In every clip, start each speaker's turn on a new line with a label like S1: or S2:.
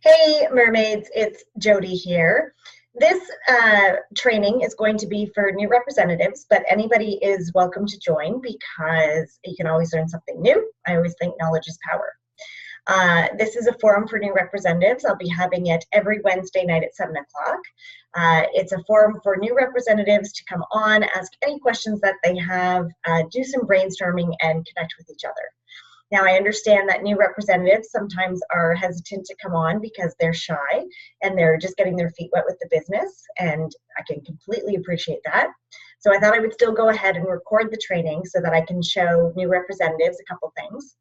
S1: Hey mermaids, it's Jody here. This training is going to be for new representatives, but anybody is welcome to join because you can always learn something new. I always think knowledge is power. This is a forum for new representatives. I'll be having it every Wednesday night at 7 o'clock. It's a forum for new representatives to come on, ask any questions that they have, do some brainstorming, and connect with each other. Now, I understand that new representatives sometimes are hesitant to come on because they're shy and they're just getting their feet wet with the business, and I can completely appreciate that. So I thought I would still go ahead and record the training so that I can show new representatives a couple things.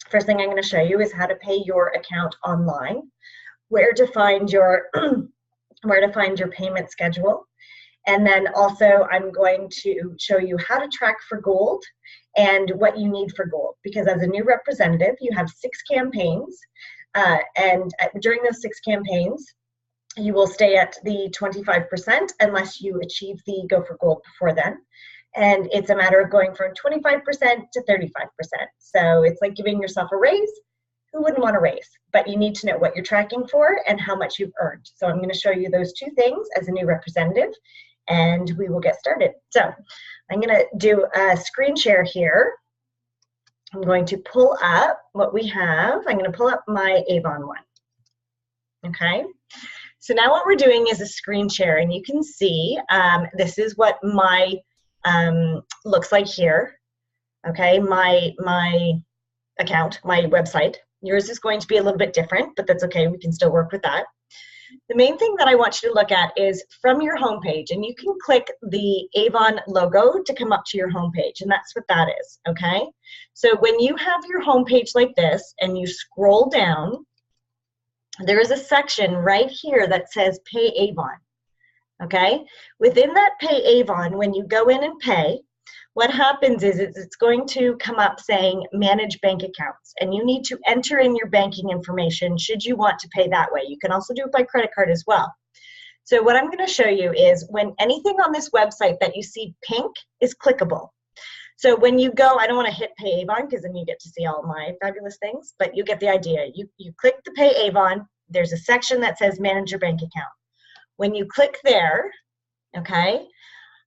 S1: First thing I'm going to show you is how to pay your account online, where to find your payment schedule, and then also I'm going to show you how to track for gold and what you need for gold, because as a new representative you have 6 campaigns, and during those 6 campaigns you will stay at the 25% unless you achieve the go for gold before then. And it's a matter of going from 25% to 35%. So it's like giving yourself a raise. Who wouldn't want a raise? But you need to know what you're tracking for and how much you've earned. So I'm going to show you those 2 things as a new representative, and we will get started. So I'm going to do a screen share here. I'm going to pull up what we have. I'm going to pull up my Avon one. Okay. So now what we're doing is a screen share, and you can see this is what my looks like here. Okay, my account, my website. Yours is going to be a little bit different, but that's okay. We can still work with that. The main thing that I want you to look at is from your homepage, and you can click the Avon logo to come up to your homepage, and that's what that is. Okay, so when you have your homepage like this and you scroll down, there is a section right here that says Pay Avon. Okay, within that Pay Avon, when you go in and pay, what happens is it's going to come up saying manage bank accounts, and you need to enter in your banking information should you want to pay that way. You can also do it by credit card as well. So what I'm going to show you is when anything on this website that you see pink is clickable. So when you go, I don't want to hit Pay Avon because then you get to see all my fabulous things, but you get the idea. You click the Pay Avon, there's a section that says manage your bank account. When you click there, okay,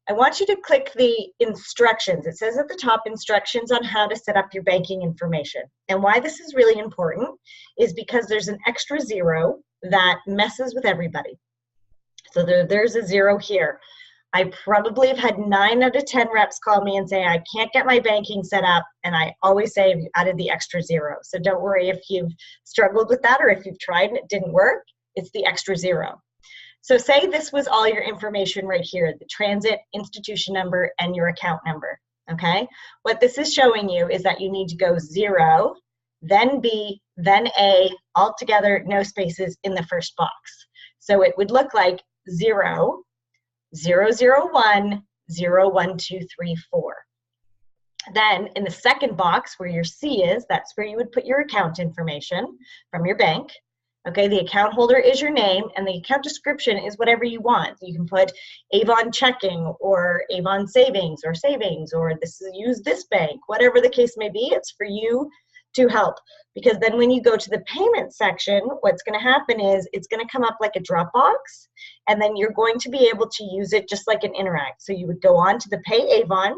S1: I want you to click the instructions. It says at the top, instructions on how to set up your banking information. And why this is really important is because there's an extra 0 that messes with everybody. So there's a 0 here. I probably have had 9 out of 10 reps call me and say, I can't get my banking set up. And I always say, have you added the extra 0? So don't worry if you've struggled with that or if you've tried and it didn't work, it's the extra 0. So say this was all your information right here, the transit, institution number, and your account number, okay? What this is showing you is that you need to go 0, then B, then A, all together, no spaces in the first box. So it would look like 0, 001, 01234. Then in the second box where your C is, that's where you would put your account information from your bank. Okay, the account holder is your name, and the account description is whatever you want. You can put Avon checking or Avon savings, or use this bank, whatever the case may be, it's for you to help. Because then when you go to the payment section, what's going to happen is it's going to come up like a drop box, and then you're going to be able to use it just like an Interact. So you would go on to the Pay Avon,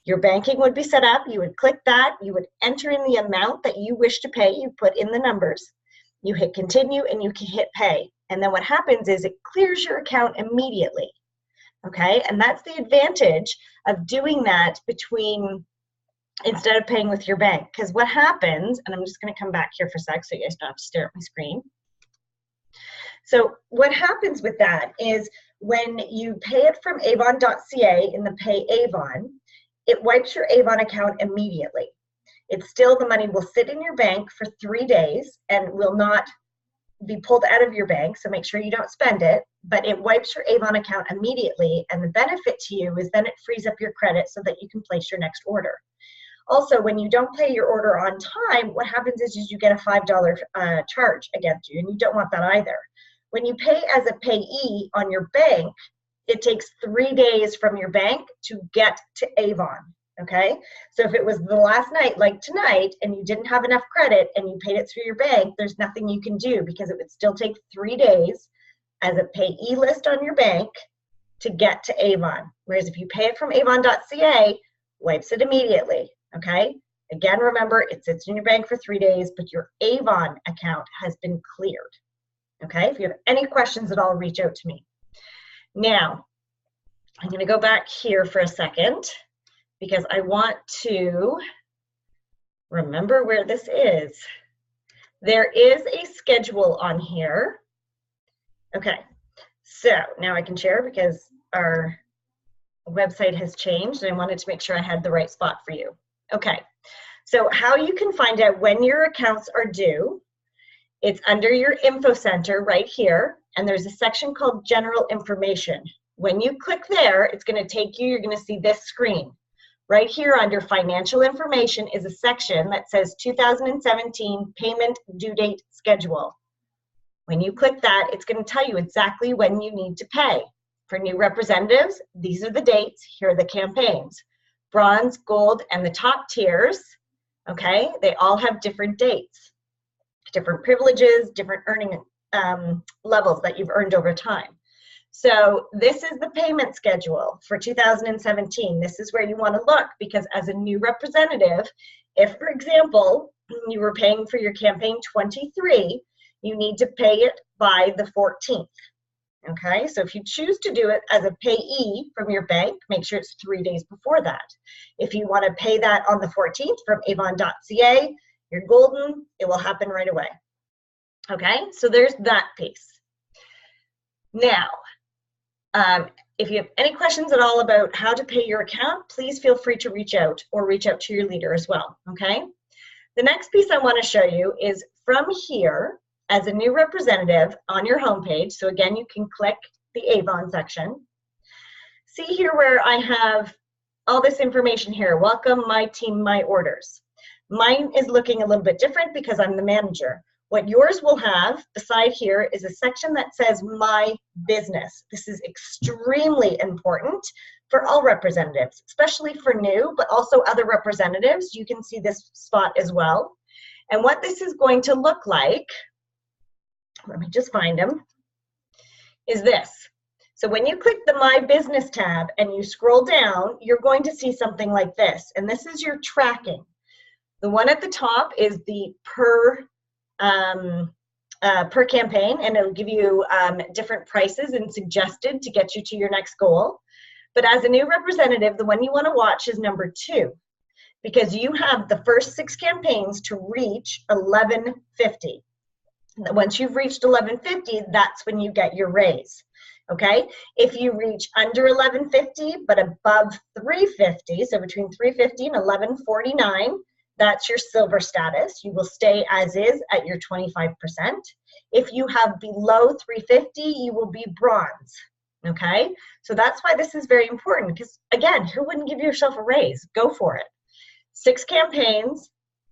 S1: your banking would be set up, you would click that, you would enter in the amount that you wish to pay, you put in the numbers. You hit continue and you can hit pay. And then what happens is it clears your account immediately. Okay, and that's the advantage of doing that instead of paying with your bank. Because what happens, and I'm just going to come back here for a sec so you guys don't have to stare at my screen. So what happens with that is when you pay it from avon.ca in the Pay Avon, it wipes your Avon account immediately. It's still, the money will sit in your bank for 3 days and will not be pulled out of your bank, so make sure you don't spend it, but it wipes your Avon account immediately, and the benefit to you is then it frees up your credit so that you can place your next order. Also, when you don't pay your order on time, what happens is you get a $5 charge against you, and you don't want that either. When you pay as a payee on your bank, it takes 3 days from your bank to get to Avon. Okay, so if it was the last night, like tonight, and you didn't have enough credit and you paid it through your bank, there's nothing you can do because it would still take 3 days as a payee list on your bank to get to Avon. Whereas if you pay it from avon.ca, wipes it immediately. Okay, again, remember it sits in your bank for 3 days, but your Avon account has been cleared. Okay, if you have any questions at all, reach out to me. Now, I'm going to go back here for a second because I want to remember where this is. There is a schedule on here. Okay, so now I can share because our website has changed and I wanted to make sure I had the right spot for you. Okay, so how you can find out when your accounts are due, it's under your info center right here, and there's a section called general information. When you click there, it's going to take you, you're going to see this screen. Right here under financial information is a section that says 2017 payment due date schedule. When you click that, it's going to tell you exactly when you need to pay. For new representatives, these are the dates, here are the campaigns. Bronze, gold, and the top tiers, okay, they all have different dates, different privileges, different earning levels that you've earned over time. So this is the payment schedule for 2017. This is where you want to look because as a new representative, if, for example, you were paying for your campaign 23, you need to pay it by the 14th. Okay, so if you choose to do it as a payee from your bank, make sure it's 3 days before that. If you want to pay that on the 14th from avon.ca, you're golden, it will happen right away. Okay, so there's that piece. Now, if you have any questions at all about how to pay your account, please feel free to reach out or reach out to your leader as well, okay? The next piece I want to show you is from here, as a new representative on your homepage, so again, you can click the Avon section. See here where I have all this information here, welcome, my team, my orders. Mine is looking a little bit different because I'm the manager. What yours will have beside here is a section that says My Business. This is extremely important for all representatives, especially for new, but also other representatives. You can see this spot as well. And what this is going to look like, let me just find them, is this. So when you click the My Business tab and you scroll down, you're going to see something like this. And this is your tracking. The one at the top is the per campaign, and it'll give you different prices and suggested to get you to your next goal. But as a new representative, the one you want to watch is number 2, because you have the first 6 campaigns to reach 1150. Once you've reached 1150, that's when you get your raise. Okay, if you reach under 1150 but above 350, so between 350 and 1149, that's your silver status. You will stay as is at your 25%. If you have below 350, you will be bronze. Okay, so that's why this is very important, because again, who wouldn't give yourself a raise? Go for it. 6 campaigns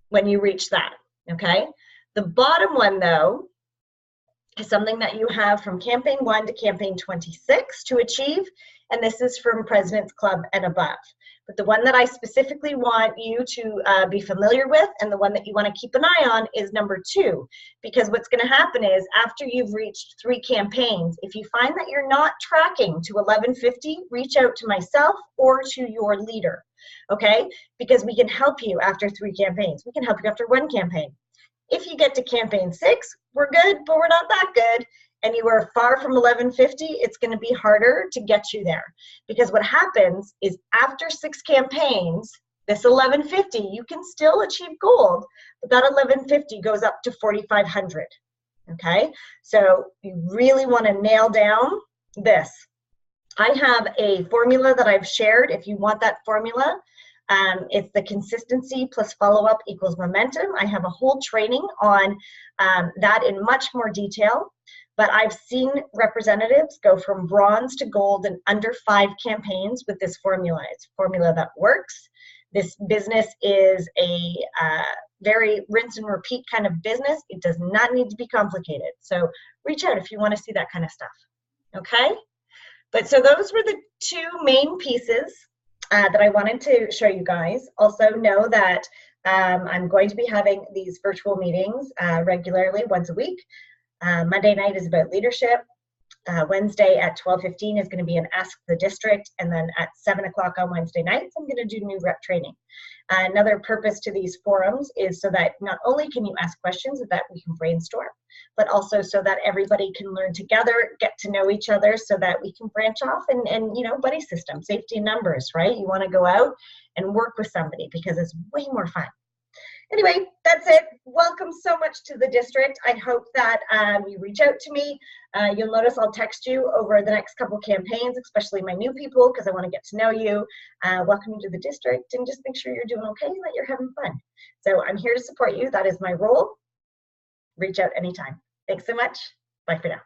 S1: when you reach that. Okay, the bottom one though is something that you have from campaign 1 to campaign 26 to achieve, and this is from President's Club and above. But the one that I specifically want you to be familiar with, and the one that you want to keep an eye on, is number 2. Because what's going to happen is after you've reached 3 campaigns, if you find that you're not tracking to 1150, reach out to myself or to your leader, okay? Because we can help you after 3 campaigns. We can help you after 1 campaign. If you get to campaign 6, we're good, but we're not that good, and you are far from 1150, it's going to be harder to get you there. Because what happens is after 6 campaigns, this 1150, you can still achieve gold, but that 1150 goes up to 4,500. Okay, so you really want to nail down this. I have a formula that I've shared if you want that formula. It's the consistency plus follow-up equals momentum. I have a whole training on that in much more detail. But I've seen representatives go from bronze to gold in under 5 campaigns with this formula. It's a formula that works. This business is a very rinse and repeat kind of business. It does not need to be complicated. So reach out if you want to see that kind of stuff. Okay? But so those were the 2 main pieces that I wanted to show you guys. Also know that I'm going to be having these virtual meetings regularly once a week. Monday night is about leadership. Wednesday at 12:15 is going to be an Ask the District, and then at 7 o'clock on Wednesday nights, I'm going to do new rep training. Another purpose to these forums is so that not only can you ask questions, that we can brainstorm, but also so that everybody can learn together, get to know each other, so that we can branch off and you know, buddy system, safety in numbers, right? You want to go out and work with somebody because it's way more fun. Anyway, that's it. Welcome so much to the district. I hope that you reach out to me. You'll notice I'll text you over the next couple campaigns, especially my new people, because I want to get to know you. Welcome you to the district, and just make sure you're doing okay and that you're having fun. So I'm here to support you. That is my role. Reach out anytime. Thanks so much. Bye for now.